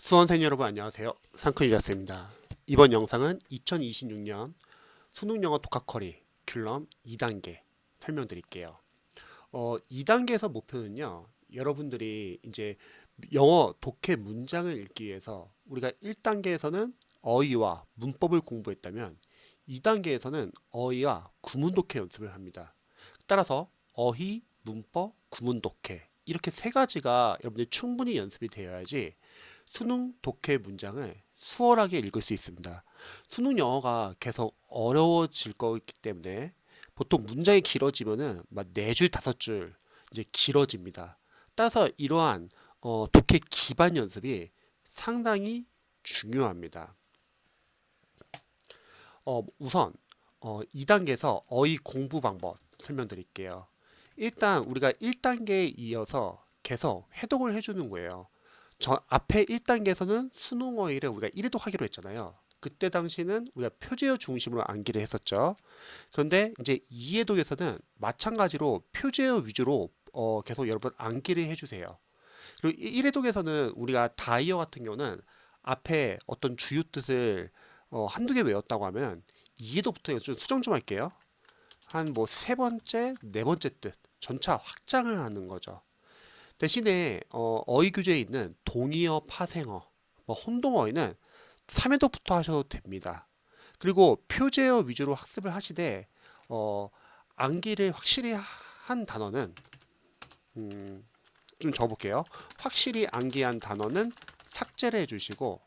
수험생 여러분 안녕하세요. 상크유자스입니다. 이번 영상은 2026년 수능영어 독학커리 귤럼 2단계 설명드릴게요. 2단계에서 목표는요. 여러분들이 이제 영어 독해 문장을 읽기 위해서 우리가 1단계에서는 어휘와 문법을 공부했다면 2단계에서는 어휘와 구문 독해 연습을 합니다. 따라서 어휘, 문법, 구문 독해 이렇게 세 가지가 여러분들이 충분히 연습이 되어야지 수능 독해 문장을 수월하게 읽을 수 있습니다. 수능 영어가 계속 어려워질 거기 때문에 보통 문장이 길어지면은 막 4줄, 5줄 이제 길어집니다. 따라서 이러한 독해 기반 연습이 상당히 중요합니다. 우선 2단계에서 어휘 공부 방법 설명드릴게요. 일단 우리가 1단계에 이어서 계속 해독을 해주는 거예요. 저 앞에 1단계에서는 수능 어휘를 우리가 1회독 하기로 했잖아요. 그때 당시는 우리가 표제어 중심으로 암기를 했었죠. 그런데 이제 2회독에서는 마찬가지로 표제어 위주로 계속 여러분 암기를 해주세요. 그리고 1회독에서는 우리가 다이어 같은 경우는 앞에 어떤 주요 뜻을 한두 개 외웠다고 하면 2회독부터 좀 수정 좀 할게요. 한 뭐 세 번째, 네 번째 뜻 전차 확장을 하는 거죠. 대신에 어휘 규제에 있는 동의어, 파생어, 뭐 혼동어휘는 3회독부터 하셔도 됩니다. 그리고 표제어 위주로 학습을 하시되 암기를 확실히 한 단어는 좀 적어볼게요. 확실히 암기한 단어는 삭제를 해주시고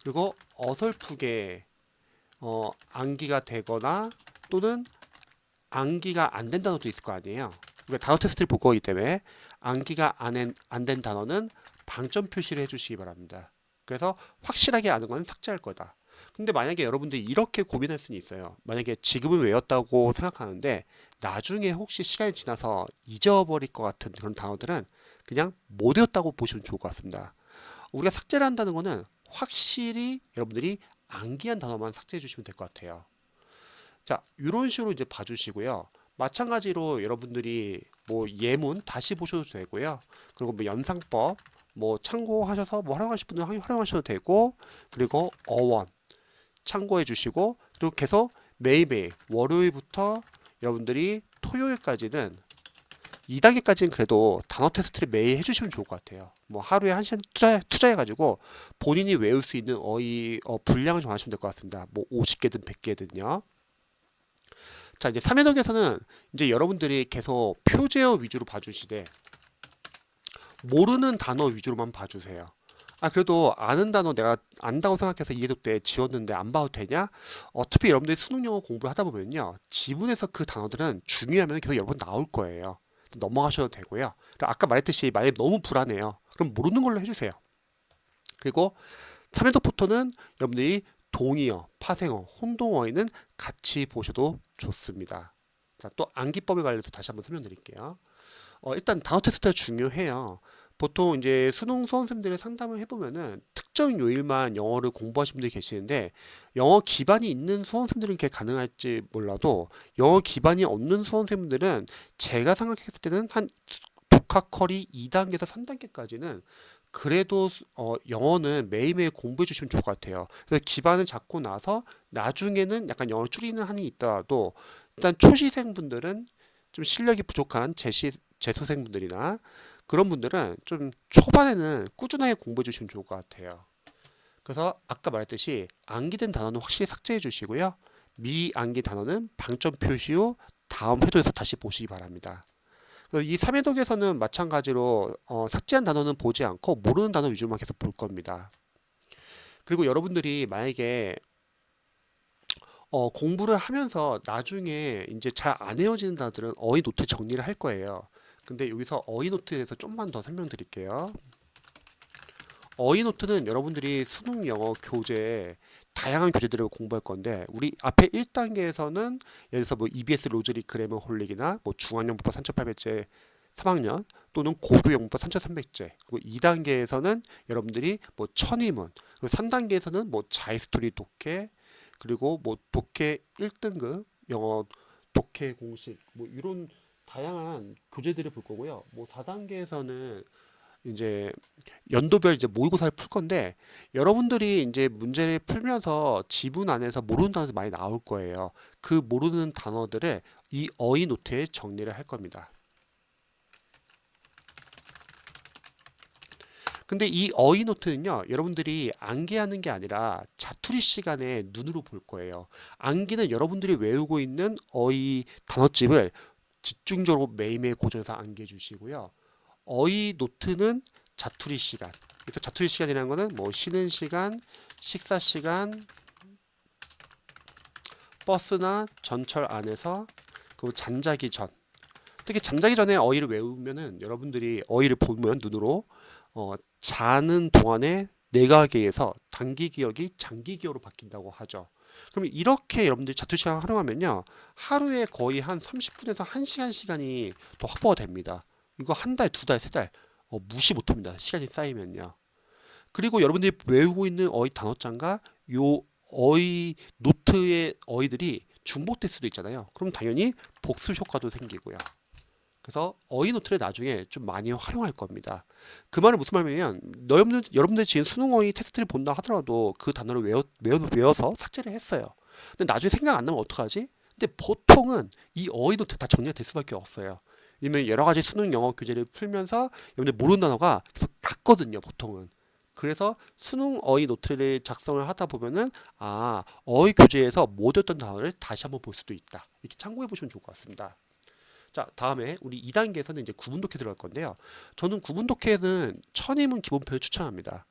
그리고 어설프게 암기가 되거나 또는 암기가 안 된 단어도 있을 거 아니에요. 우리가 단어 테스트를 볼 거기 때문에 암기가 안 된 단어는 방점 표시를 해주시기 바랍니다. 그래서 확실하게 아는 건 삭제할 거다. 근데 만약에 여러분들이 이렇게 고민할 수는 있어요. 만약에 지금은 외웠다고 생각하는데 나중에 혹시 시간이 지나서 잊어버릴 것 같은 그런 단어들은 그냥 못 외웠다고 보시면 좋을 것 같습니다. 우리가 삭제를 한다는 거는 확실히 여러분들이 암기한 단어만 삭제해 주시면 될 것 같아요. 자, 이런 식으로 이제 봐주시고요. 마찬가지로 여러분들이 뭐 예문 다시 보셔도 되고요. 그리고 뭐 연상법 뭐 참고하셔서 뭐 활용하실 분은 활용하셔도 되고, 그리고 어원 참고해 주시고, 그리고 계속 매일매일 월요일부터 여러분들이 토요일까지는 2단계까지는 그래도 단어 테스트를 매일 해주시면 좋을 것 같아요. 뭐 하루에 1시간 투자해가지고 본인이 외울 수 있는 어휘 분량을 정하시면 될 것 같습니다. 뭐 50개든 100개든요. 자, 이제 3회독에서는 이제 여러분들이 계속 표제어 위주로 봐주시되 모르는 단어 위주로만 봐주세요. 아, 그래도 아는 단어 내가 안다고 생각해서 2회독 때 지웠는데 안 봐도 되냐? 어차피 여러분들이 수능 영어 공부를 하다 보면요. 지문에서 그 단어들은 중요하면 계속 여러 번 나올 거예요. 넘어가셔도 되고요. 그리고 아까 말했듯이 만약에 너무 불안해요. 그럼 모르는 걸로 해주세요. 그리고 3회독부터는 여러분들이 동의어, 파생어, 혼동어에는 같이 보셔도 좋습니다. 자, 또 암기법에 관해서 다시 한번 설명드릴게요. 일단 단어 테스트가 중요해요. 보통 이제 수능 수험생들의 상담을 해보면은 특정 요일만 영어를 공부하시는 분들이 계시는데 영어 기반이 있는 수험생들은 그게 가능할지 몰라도 영어 기반이 없는 수험생들은 제가 생각했을 때는 한 독학커리 2단계에서 3단계까지는 그래도 영어는 매일매일 공부해 주시면 좋을 것 같아요. 그래서 기반을 잡고 나서 나중에는 약간 영어 줄이는 한이 있더라도 일단 초시생분들은 좀 실력이 부족한 재수생분들이나 그런 분들은 좀 초반에는 꾸준하게 공부해 주시면 좋을 것 같아요. 그래서 아까 말했듯이 암기된 단어는 확실히 삭제해 주시고요. 미암기 단어는 방점 표시 후 다음 회도에서 다시 보시기 바랍니다. 이 3회독에서는 마찬가지로 삭제한 단어는 보지 않고 모르는 단어 위주로만 계속 볼 겁니다. 그리고 여러분들이 만약에 공부를 하면서 나중에 이제 잘 안 외워지는 단어들은 어휘 노트 정리를 할 거예요. 근데 여기서 어휘 노트에 대해서 좀만 더 설명드릴게요. 어휘 노트는 여러분들이 수능 영어 교재 다양한 교재들을 공부할 건데 우리 앞에 1단계에서는 예를 들어서 뭐 EBS 로즈리 그래머 홀릭이나 뭐 중앙영문법 3800제 3학년 또는 고교 영문법 3300제 그리고 2단계에서는 여러분들이 뭐 천의문 그리고 3단계에서는 뭐 자이스토리 독해 그리고 뭐 독해 1등급 영어 독해 공식 뭐 이런 다양한 교재들을 볼 거고요. 뭐 4단계에서는 이제 연도별 이제 모의고사를 풀 건데 여러분들이 이제 문제를 풀면서 지문 안에서 모르는 단어들 많이 나올 거예요. 그 모르는 단어들을 이 어휘 노트에 정리를 할 겁니다. 근데 이 어휘 노트는요, 여러분들이 암기하는 게 아니라 자투리 시간에 눈으로 볼 거예요. 암기는 여러분들이 외우고 있는 어휘 단어집을 집중적으로 매일매일 고정해서 암기해 주시고요. 어휘 노트는 자투리 시간. 그래서 자투리 시간이라는 거는 뭐 쉬는 시간, 식사 시간, 버스나 전철 안에서, 그리고 잠자기 전. 특히 잠자기 전에 어휘를 외우면은 여러분들이 어휘를 보면 눈으로 자는 동안에 내각에서 단기 기억이 장기 기억으로 바뀐다고 하죠. 그럼 이렇게 여러분들이 자투 시간 활용하면요, 하루에 거의 한 30분에서 1시간 시간이 더 확보가 됩니다. 이거 한 달, 두 달, 세 달 무시 못합니다. 시간이 쌓이면요. 그리고 여러분들이 외우고 있는 어휘 단어장과 요 어휘 노트의 어휘들이 중복될 수도 있잖아요. 그럼 당연히 복습 효과도 생기고요. 그래서 어휘 노트를 나중에 좀 많이 활용할 겁니다. 그 말은 무슨 말이냐면 여러분들 지금 수능 어휘 테스트를 본다 하더라도 그 단어를 외워서 삭제를 했어요. 근데 나중에 생각 안 나면 어떡하지? 근데 보통은 이 어휘 노트 다 정리가 될 수밖에 없어요. 왜냐면 여러 가지 수능 영어 교재를 풀면서 여러분들 모르는 단어가 계속 같거든요, 보통은. 그래서 수능 어휘 노트를 작성을 하다 보면은 어휘 교재에서 못 외웠던 단어를 다시 한번 볼 수도 있다. 이렇게 참고해 보시면 좋을 것 같습니다. 자, 다음에 우리 2단계에서는 이제 구문 독해 들어갈 건데요. 저는 구문 독해는 천인문 기본편을 추천합니다.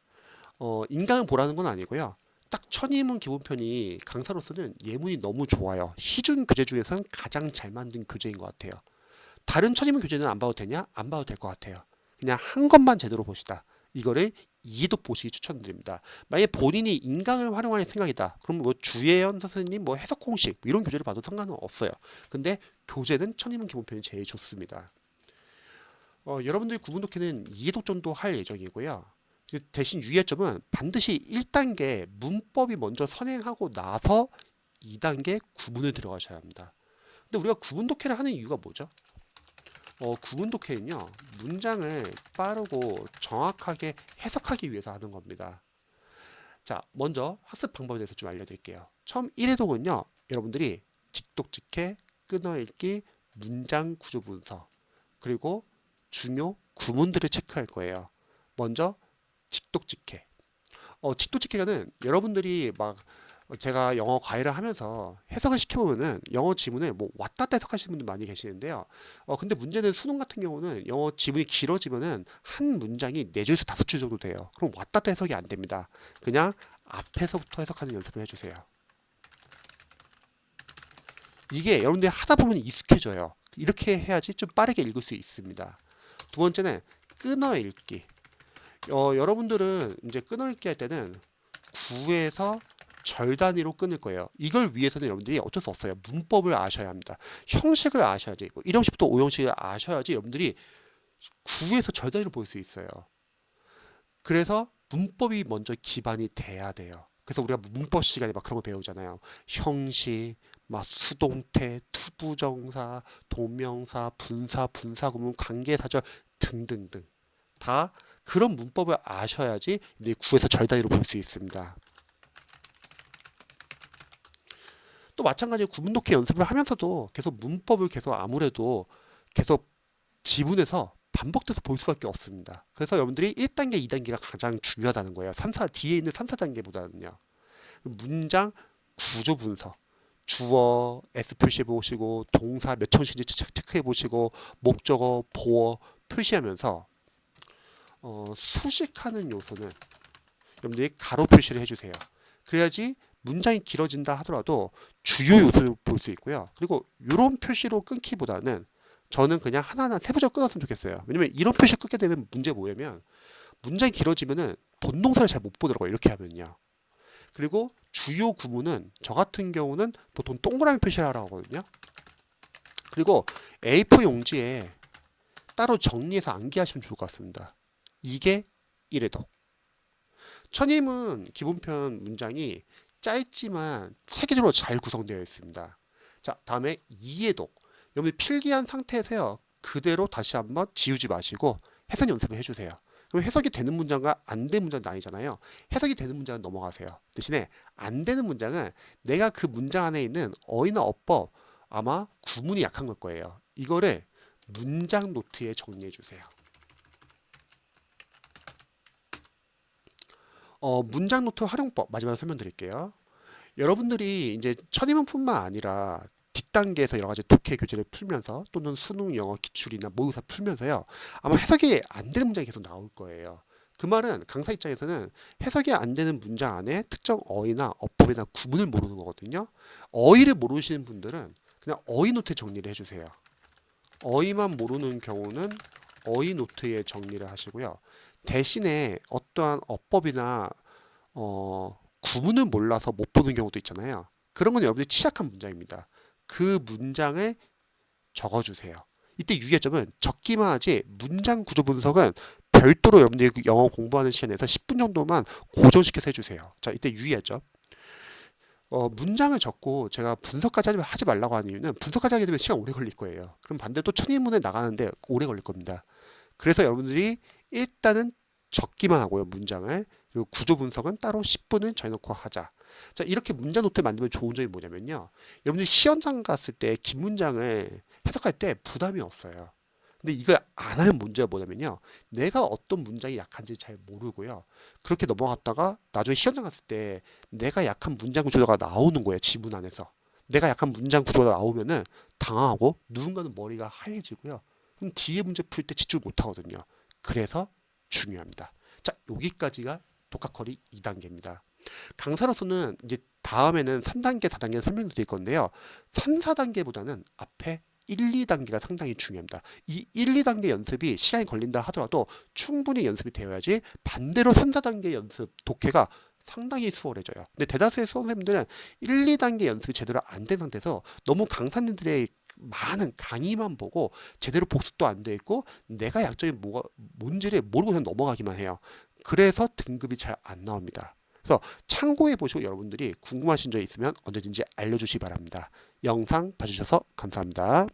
인강을 보라는 건 아니고요. 딱 천인문 기본편이 강사로서는 예문이 너무 좋아요. 시중 교재 중에서는 가장 잘 만든 교재인 것 같아요. 다른 천인문 교재는 안 봐도 되냐? 안 봐도 될 것 같아요. 그냥 한 것만 제대로 보시다. 이거를 이해도 보시기 추천드립니다. 만약에 본인이 인강을 활용할 생각이다. 그럼 뭐 주예연 선생님 뭐 해석 공식 이런 교재를 봐도 상관은 없어요. 근데 교재는 천인문 기본편이 제일 좋습니다. 여러분들이 구문 독해는 이해독 정도 할 예정이고요. 대신 유의할 점은 반드시 1단계 문법이 먼저 선행하고 나서 2단계 구문을 들어가셔야 합니다. 근데 우리가 구문 독해를 하는 이유가 뭐죠? 구문 독해는요, 문장을 빠르고 정확하게 해석하기 위해서 하는 겁니다. 자, 먼저 학습 방법에 대해서 좀 알려드릴게요. 처음 1회독은요, 여러분들이 직독직해, 끊어읽기, 문장 구조 분석, 그리고 중요 구문들을 체크할 거예요. 먼저 직독직해. 직독직해는 여러분들이 막 제가 영어 과외를 하면서 해석을 시켜보면은 영어 지문을 뭐 왔다 갔다 해석하시는 분들 많이 계시는데요. 근데 문제는 수능 같은 경우는 영어 지문이 길어지면은 한 문장이 4줄에서 5줄 정도 돼요. 그럼 왔다 갔다 해석이 안 됩니다. 그냥 앞에서부터 해석하는 연습을 해주세요. 이게 여러분들이 하다 보면 익숙해져요. 이렇게 해야지 좀 빠르게 읽을 수 있습니다. 두 번째는 끊어 읽기. 여러분들은 이제 끊어 읽기 할 때는 9에서 절 단위로 끊을 거예요. 이걸 위해서는 여러분들이 어쩔 수 없어요. 문법을 아셔야 합니다. 형식을 아셔야지. 1형식부터 5형식을 아셔야지 여러분들이 9에서 절 단위로 볼 수 있어요. 그래서 문법이 먼저 기반이 돼야 돼요. 그래서 우리가 문법 시간에 막 그런 거 배우잖아요. 형식, 막 수동태, 투부정사, 동명사, 분사, 분사구문, 관계사절 등등등. 다 그런 문법을 아셔야지 9에서 절 단위로 볼 수 있습니다. 또 마찬가지로 구문 독해 연습을 하면서도 계속 문법을 계속 아무래도 계속 지문에서 반복돼서 볼 수밖에 없습니다. 그래서 여러분들이 1단계, 2단계가 가장 중요하다는 거예요. 뒤에 있는 3, 4단계보다는요. 문장 구조 분석, 주어 S 표시해 보시고 동사 몇 형식인지 체크해 보시고 목적어, 보어 표시하면서 수식하는 요소는 여러분들이 가로 표시를 해주세요. 그래야지 문장이 길어진다 하더라도 주요 요소를 볼 수 있고요. 그리고 이런 표시로 끊기보다는 저는 그냥 하나하나 세부적으로 끊었으면 좋겠어요. 왜냐면 이런 표시 끊게 되면 문제 뭐냐면 문장이 길어지면은 본동사를 잘 못 보더라고요. 이렇게 하면요. 그리고 주요 구문은 저 같은 경우는 보통 동그라미 표시를 하라고 하거든요. 그리고 A4 용지에 따로 정리해서 암기하시면 좋을 것 같습니다. 이게 1회독. 천임은 기본편 문장이 짧지만 체계적으로 잘 구성되어 있습니다. 자, 다음에 2회독. 여러분이 필기한 상태에서요. 그대로 다시 한번 지우지 마시고 해석 연습을 해주세요. 그럼 해석이 되는 문장과 안 되는 문장 나뉘잖아요. 해석이 되는 문장은 넘어가세요. 대신에 안 되는 문장은 내가 그 문장 안에 있는 어휘나 어법, 아마 구문이 약한 걸 거예요. 이거를 문장 노트에 정리해 주세요. 문장 노트 활용법 마지막으로 설명드릴게요. 여러분들이 이제 첫 입문뿐만 아니라 뒷단계에서 여러 가지 독해 교재를 풀면서 또는 수능 영어 기출이나 모의고사 풀면서요. 아마 해석이 안 되는 문장이 계속 나올 거예요. 그 말은 강사 입장에서는 해석이 안 되는 문장 안에 특정 어휘나 어법이나 구문을 모르는 거거든요. 어휘를 모르시는 분들은 그냥 어휘 노트에 정리를 해주세요. 어휘만 모르는 경우는 어휘 노트에 정리를 하시고요. 대신에 어떠한 어법이나 구문을 몰라서 못 보는 경우도 있잖아요. 그런 건 여러분들이 취약한 문장입니다. 그 문장을 적어주세요. 이때 유의할 점은 적기만 하지 문장 구조 분석은 별도로 여러분들이 영어 공부하는 시간에서 10분 정도만 고정시켜서 해주세요. 자, 이때 유의할 점. 문장을 적고 제가 분석까지 하지 말라고 하는 이유는 분석까지 하게 되면 시간 오래 걸릴 거예요. 그럼 반대로 또 천인문에 나가는데 오래 걸릴 겁니다. 그래서 여러분들이 일단은 적기만 하고요, 문장을. 그리고 구조 분석은 따로 10분을 정해놓고 하자. 자, 이렇게 문장 노트 만들면 좋은 점이 뭐냐면요. 여러분들이 시험장 갔을 때 긴 문장을 해석할 때 부담이 없어요. 근데 이걸 안 하면 문제가 뭐냐면요. 내가 어떤 문장이 약한지 잘 모르고요. 그렇게 넘어갔다가 나중에 시험장 갔을 때 내가 약한 문장 구조가 나오는 거예요. 지문 안에서. 내가 약한 문장 구조가 나오면은 당황하고 누군가는 머리가 하얘지고요. 그럼 뒤에 문제 풀 때 집중 못 하거든요. 그래서 중요합니다. 자, 여기까지가 독학커리 2단계입니다. 강사로서는 이제 다음에는 3단계, 4단계 설명드릴 건데요. 3, 4단계보다는 앞에 1, 2단계가 상당히 중요합니다. 이 1, 2단계 연습이 시간이 걸린다 하더라도 충분히 연습이 되어야지 반대로 3, 4단계 연습, 독해가 상당히 수월해져요. 근데 대다수의 수험생들은 1, 2단계 연습이 제대로 안 된 상태에서 너무 강사님들의 많은 강의만 보고 제대로 복습도 안 돼 있고 내가 약점이 뭔지를 모르고 그냥 넘어가기만 해요. 그래서 등급이 잘 안 나옵니다. 그래서 참고해 보시고 여러분들이 궁금하신 점 있으면 언제든지 알려주시기 바랍니다. 영상 봐주셔서 감사합니다.